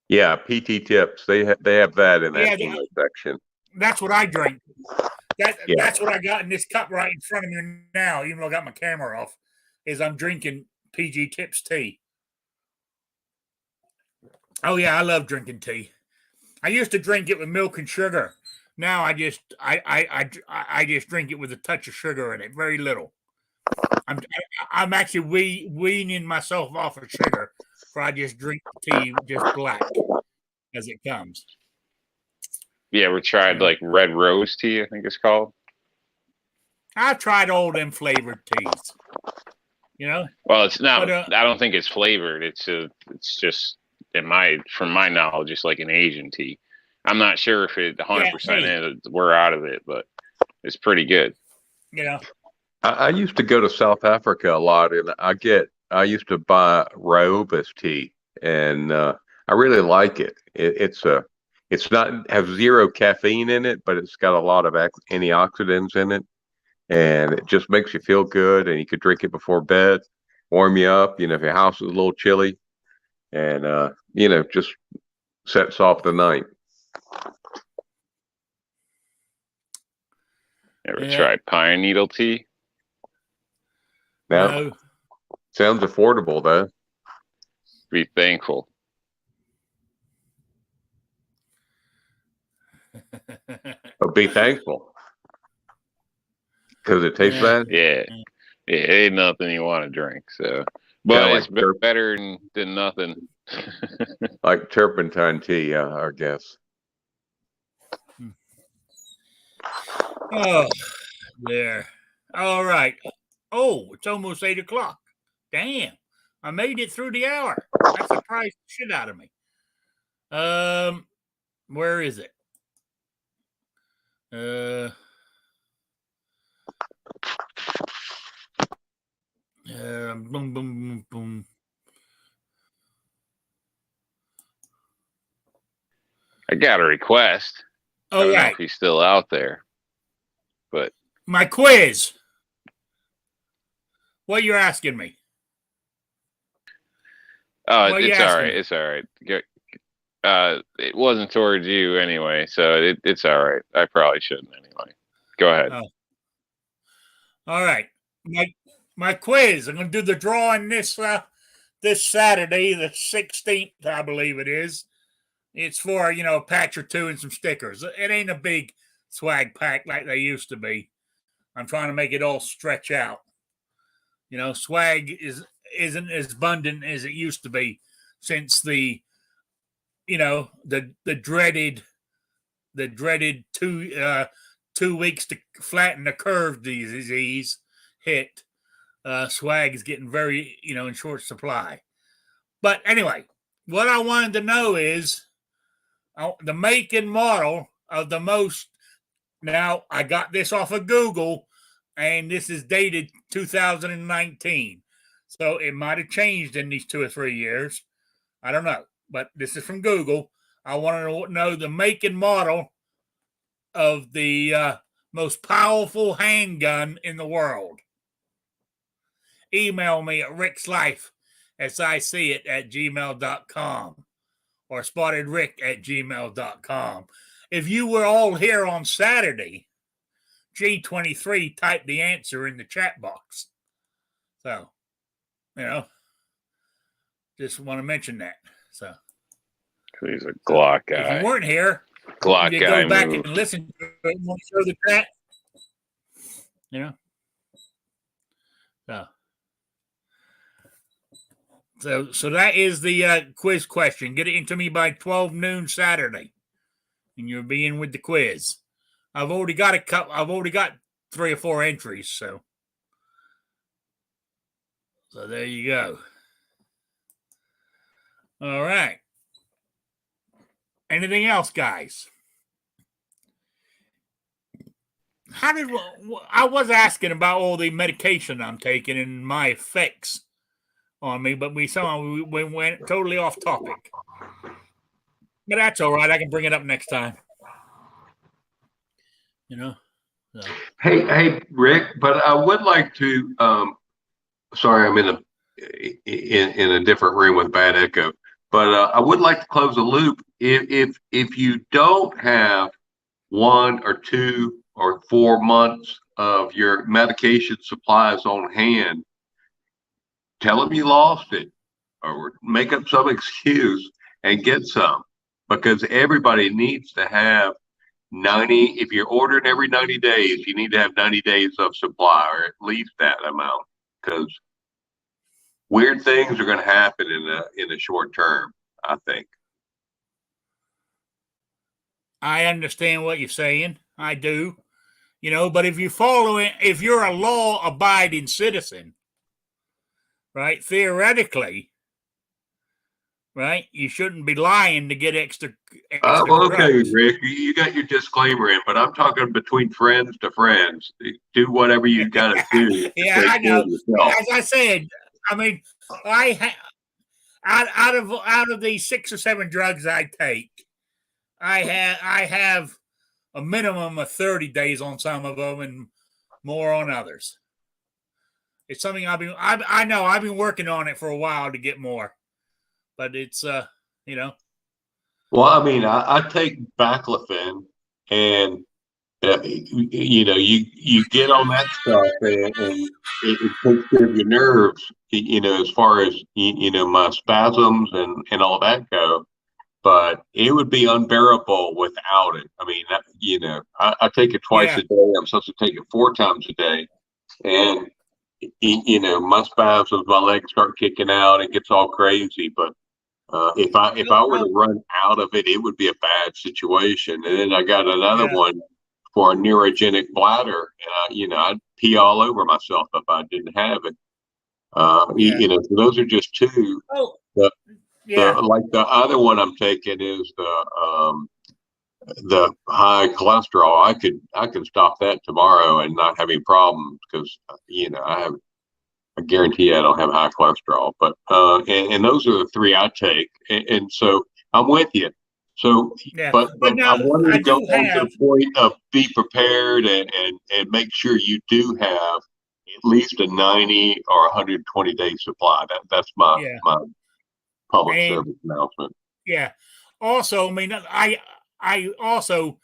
Yeah, PT tips. They have that in that Yeah, English section. that's what I drink. Yeah. That's what I got in this cup right in front of me now. Even though I got my camera off, is I'm drinking PG tips tea. Oh yeah, I love drinking tea. I used to drink it with milk and sugar. Now I just just drink it with a touch of sugar in it, very little. I'm actually weaning myself off of sugar, for I just drink tea just black as it comes. You ever tried like red rose tea? I think it's called. I've tried all them flavored teas. Well, it's not. But, I don't think it's flavored. It's just from my knowledge, it's like an Asian tea. I'm not sure if it 100% is. We're out of it, but it's pretty good. I used to go to South Africa a lot, and I used to buy Ryoba's tea, and I really like it. It's not have zero caffeine in it, but it's got a lot of antioxidants in it, and it just makes you feel good. And you could drink it before bed, warm you up. If your house is a little chilly, and just sets off the night. Ever tried pine needle tea? No. Sounds affordable though. Be thankful. But be thankful. Because it tastes bad? Yeah. It ain't nothing you want to drink, so. But it's better than nothing. Like turpentine tea, I guess. Oh, there. All right. Oh, it's almost 8 o'clock. Damn. I made it through the hour. That surprised the shit out of me. Where is it? Boom, boom, boom, boom. I got a request. I don't know if he's still out there, but my quiz. What you're asking me? Oh, it's all right. It's all right. It wasn't towards you anyway, so it's all right. I probably shouldn't anyway. Go ahead. Oh. All right. My quiz. I'm going to do the drawing this Saturday, the 16th, I believe it is. It's for, a patch or two and some stickers. It ain't a big swag pack like they used to be. I'm trying to make it all stretch out. Swag isn't as abundant as it used to be since the dreaded 2 weeks to flatten the curve disease hit. Swag is getting very, in short supply. But anyway, what I wanted to know is the make and model of the most. Now, I got this off of Google, and this is dated 2019. So it might have changed in these 2 or 3 years. I don't know. But this is from Google. I want to know the make and model of the most powerful handgun in the world. Email me at rickslife@gmail.com or spottedrick@gmail.com. If you were all here on Saturday, G23 typed the answer in the chat box. So, just want to mention that. So, he's a Glock guy. If you weren't here, Glock you guy go back and listen to it and show the chat. So that is the quiz question. Get it into me by 12 noon Saturday, and you'll be in with the quiz. I've already got I've already got 3 or 4 entries. So there you go. All right. Anything else, guys? I was asking about all the medication I'm taking and my effects on me, but we went totally off topic. But that's all right. I can bring it up next time. So, Hey, Rick, but I would like to, sorry, I'm in a different room with bad echo, but I would like to close the loop. If you don't have 1 or 2 or 4 months of your medication supplies on hand, tell them you lost it or make up some excuse and get some, because everybody needs to have 90. If you're ordering every 90 days, you need to have 90 days of supply, or at least that amount, because weird things are going to happen in the short term, I think. I understand what you're saying. I do. But if you follow it, if you're a law abiding citizen, right, theoretically, right, you shouldn't be lying to get extra Well, okay, drugs. Rick, you got your disclaimer in, but I'm talking between friends to friends. Do whatever you got to do to Yeah, take I care know. of yourself. As I said, I mean, out of these 6 or 7 drugs I take, I have a minimum of 30 days on some of them and more on others. It's something I know I've been working on it for a while to get more, but it's you know Well, I mean, I take baclofen, and you get on that stuff, and it takes care of your nerves. As far as my spasms and all that go. But it would be unbearable without it. I mean, I take it twice yeah a day. I'm supposed to take it 4 times a day, and my spasms, my legs start kicking out. It gets all crazy. But if I were to run out of it, it would be a bad situation. And then I got another yeah one for a neurogenic bladder, and I'd pee all over myself if I didn't have it. yeah So those are just two. oh The yeah like the other one I'm taking is the high cholesterol. I could stop that tomorrow and not have any problems, because I guarantee I don't have high cholesterol. But and those are the three I take, and so I'm with you. So, yeah. but But I now wanted I to go do on to have the point of be prepared and make sure you do have at least a 90 or 120 day supply. That's yeah my public and service announcement. yeah. Also, I mean, I also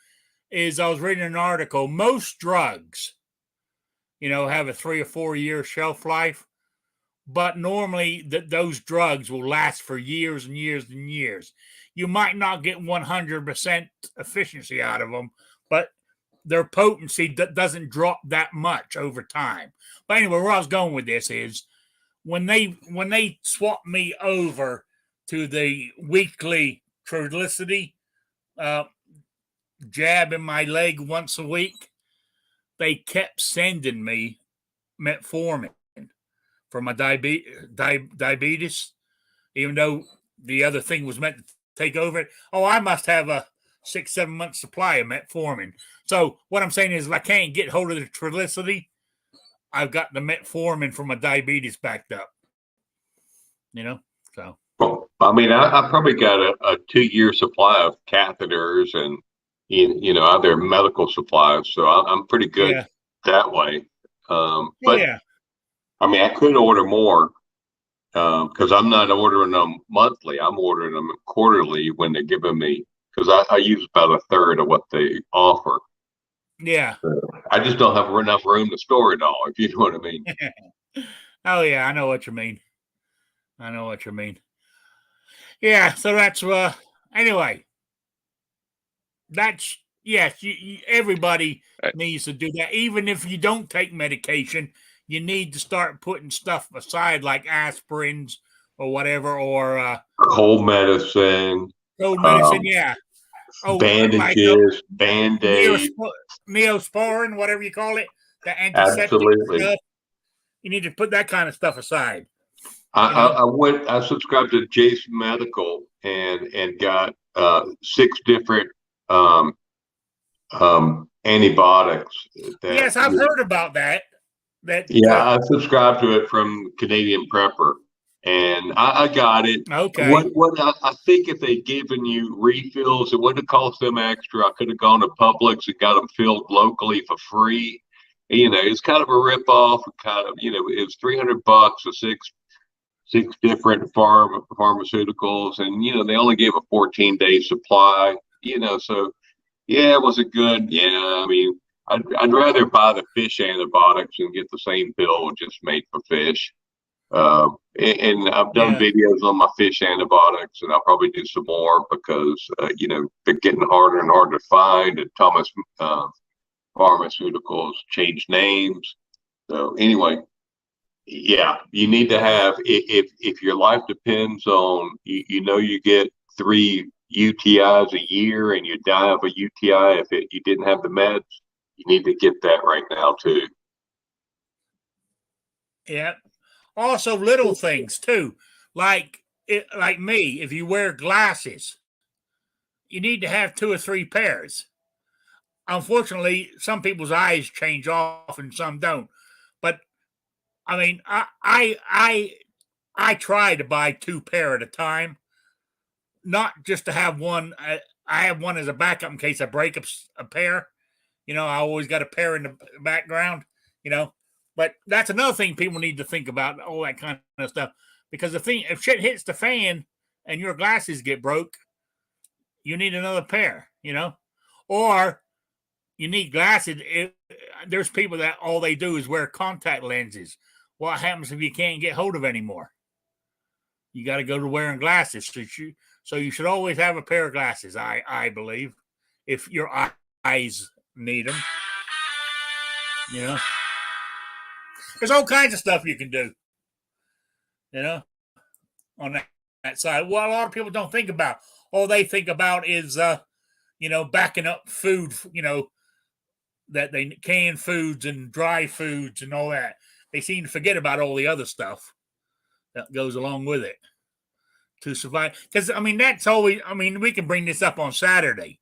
is I was reading an article. Most drugs, have a 3 or 4 year shelf life. But normally those drugs will last for years and years and years. You might not get 100% efficiency out of them, but their potency doesn't drop that much over time. But anyway, where I was going with this is when they swapped me over to the weekly Trulicity uh, jab in my leg once a week, they kept sending me metformin for my diabetes, even though the other thing was meant to take over it. Oh, I must have a 6-7 month supply of metformin. So what I'm saying is, if I can't get hold of the Trulicity, I've got the metformin for my diabetes backed up. So. Well, I mean, I probably got a 2 year supply of catheters and other medical supplies, so I'm pretty good Yeah. that way. But Yeah. I mean, I could order more, because I'm not ordering them monthly. I'm ordering them quarterly when they're giving me, because I use about a third of what they offer. Yeah. So I just don't have enough room to store it all, if you know what I mean. Oh yeah, I know what you mean. Yeah, so that's anyway. That's yes, everybody needs to do that. Even if you don't take medication, you need to start putting stuff aside like aspirins or whatever, or Cold medicine, cold medicine. Yeah. Oh, like bandages, Band-Aids. Neosporin, whatever you call it, the antiseptic Absolutely. stuff. You need to put that kind of stuff aside. I subscribed to Jason Medical and got 6 different antibiotics. Yes, I've heard about that. Yeah, I subscribed to it from Canadian Prepper, and I got it. Okay. What I think if they'd given you refills, it wouldn't have cost them extra. I could have gone to Publix and got them filled locally for free. It's kind of a ripoff. Kind of, it was $300 for six different pharmaceuticals, and they only gave a 14-day supply. So yeah, was it good? Yeah, I mean, I'd rather buy the fish antibiotics and get the same pill just made for fish. And I've done Yeah. videos on my fish antibiotics, and I'll probably do some more because they're getting harder and harder to find. And Thomas Pharmaceuticals changed names. So anyway, yeah, you need to have if your life depends on you get 3 UTIs a year and you die of a UTI if you didn't have the meds, you need to get that right now too. Yeah. Also, little things too, like me. If you wear glasses, you need to have 2 or 3 pairs. Unfortunately, some people's eyes change off and some don't. But I mean, I try to buy 2 pair at a time, not just to have one. I have one as a backup in case I break a pair. I always got a pair in the background. But that's another thing people need to think about, all that kind of stuff. Because if shit hits the fan and your glasses get broke, you need another pair. Or you need glasses. There's people that all they do is wear contact lenses. What happens if you can't get hold of anymore? You got to go to wearing glasses. So you should always have a pair of glasses, I believe, if your eyes need them. There's all kinds of stuff you can do, on that side. What a lot of people don't think about. All they think about is, backing up food, that they can foods and dry foods and all that. They seem to forget about all the other stuff that goes along with it to survive. Because, that's always, we can bring this up on Saturday,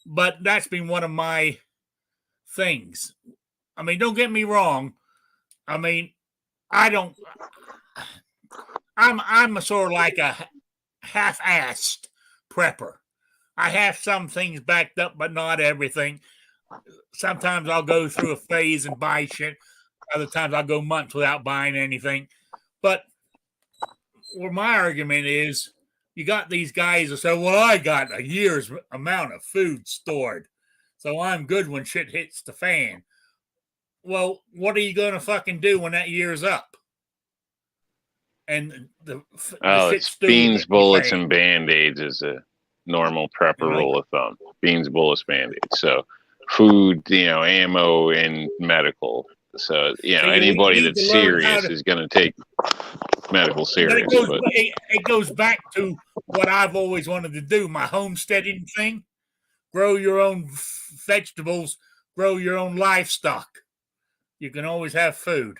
but that's been one of my things. Don't get me wrong. I'm a sort of like a half-assed prepper. I have some things backed up, but not everything. Sometimes I'll go through a phase and buy shit. Other times I'll go months without buying anything. But where my argument is, you got these guys that say, well, I got a year's amount of food stored, so I'm good when shit hits the fan. Well, what are you going to fucking do when that year's up? And the it's beans, bullets, and Band-Aids is a normal prepper rule of thumb. Beans, bullets, Band-Aids. So food, ammo, and medical. So, anybody that's serious is going to take medical serious. It goes back to what I've always wanted to do, my homesteading thing. Grow your own vegetables, grow your own livestock. You can always have food,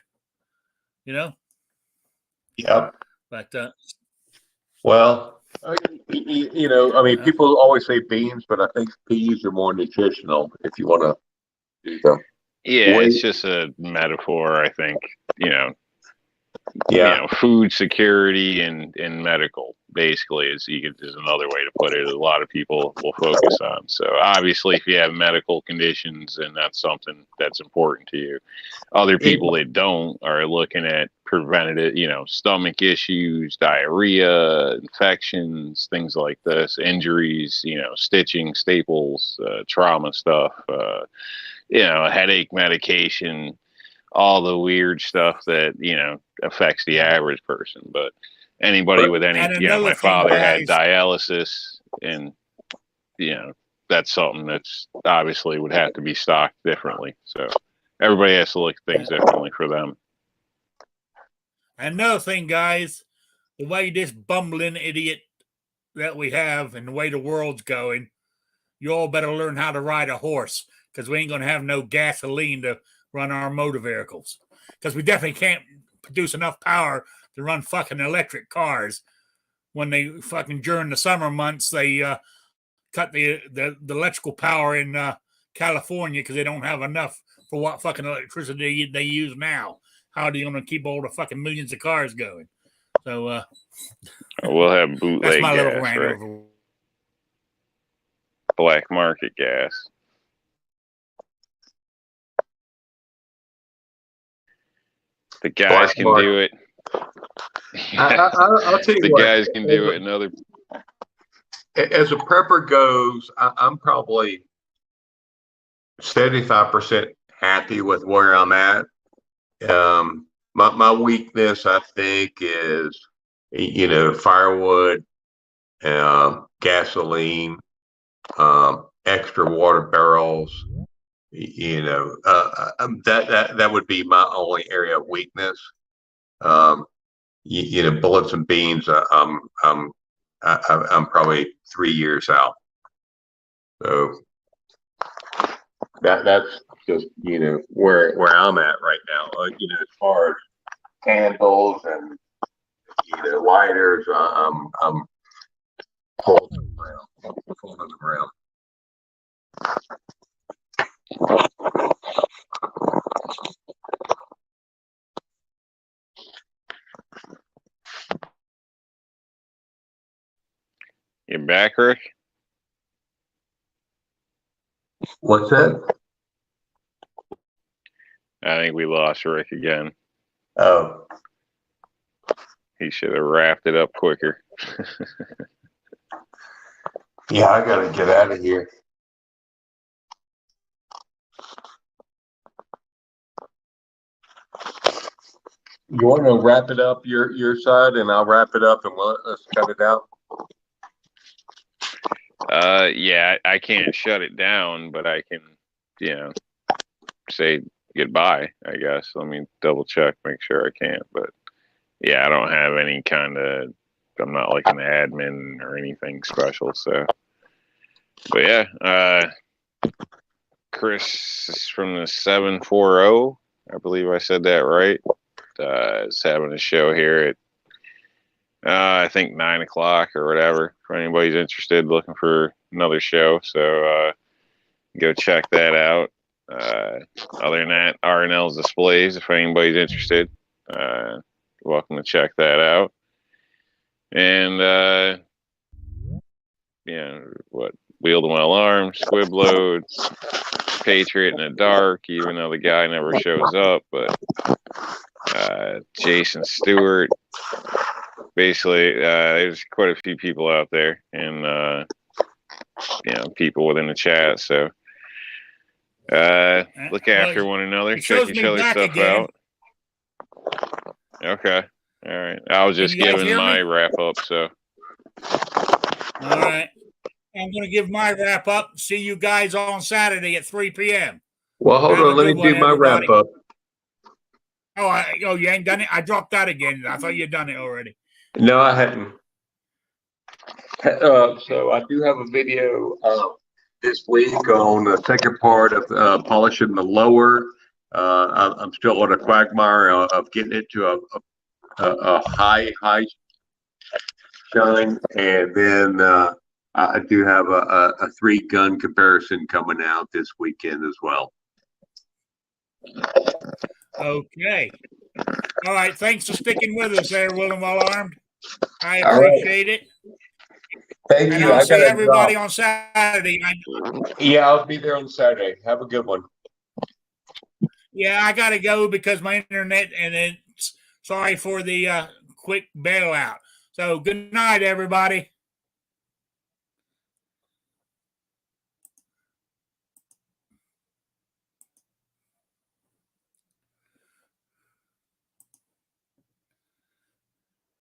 Yep. But well, people always say beans, but I think peas are more nutritional if you want to. Yeah, it's just a metaphor, I think. Food security and medical basically is another way to put it. A lot of people will focus on. So obviously, if you have medical conditions and that's something that's important to you, other people that don't are looking at preventative, stomach issues, diarrhea, infections, things like this, injuries, stitching, staples, trauma stuff, headache medication, all the weird stuff that affects the average person. But anybody with any, my father had dialysis, and that's something that's obviously would have to be stocked differently. So everybody has to look at things differently for them. Another thing, guys, the way this bumbling idiot that we have and the way the world's going, you all better learn how to ride a horse, because we ain't going to have no gasoline to run our motor vehicles, because we definitely can't produce enough power to run fucking electric cars. When they fucking during the summer months, they cut the electrical power in California because they don't have enough for what fucking electricity they use now. How are they going to keep all the fucking millions of cars going? So We'll have that's bootleg my little gas, rant right? over. Black market gas. The guys Black can market. do it. I'll tell you The what. guys can do it, and other. As a prepper goes, I'm probably 75% happy with where I'm at. My weakness, I think, is firewood, gasoline, extra water barrels. That would be my only area of weakness. Bullets and beans. I'm probably 3 years out. So that's just where I'm at right now. As far as candles and lighters, I'm pulling them around. I'm pulling them around. You're back, Rick? What's that? I think we lost Rick again. Oh, He should have wrapped it up quicker. yeah, I gotta get out of here. You want to wrap it up your side, and I'll wrap it up, and let's cut it out. Yeah, I can't shut it down, but I can, say goodbye, I guess. Let me double check, make sure I can't. But yeah, I don't have any kind of, I'm not like an admin or anything special. So, but yeah, Chris is from the 740. I believe I said that right. Is having a show here at I think 9 o'clock or whatever. For anybody's interested, looking for another show, so go check that out. Other than that, R&L's displays. If anybody's interested, welcome to check that out. And Wheel to My Alarm, Squib Load, Patriot in the Dark, even though the guy never shows up, but Jason Stewart. Basically, there's quite a few people out there, and people within the chat. So look after one another, check each other's stuff again. out. Okay, all right. I was just giving my wrap up. So all right, I'm going to give my wrap up. See you guys on Saturday at 3 p.m. Well, hold on. Let me do my wrap up. Oh, you ain't done it? I dropped that again. I thought you'd done it already. No, I hadn't. So I do have a video this week on the second part of polishing the lower. I'm still on a quagmire of getting it to a high shine, and then I do have a 3-gun comparison coming out this weekend as well. Okay. All right. Thanks for sticking with us there, William Well-Armed. I appreciate it. Thank you. I'll see everybody on Saturday. Yeah, I'll be there on Saturday. Have a good one. Yeah, I got to go because my internet, and it's sorry for the quick bailout. So good night, everybody.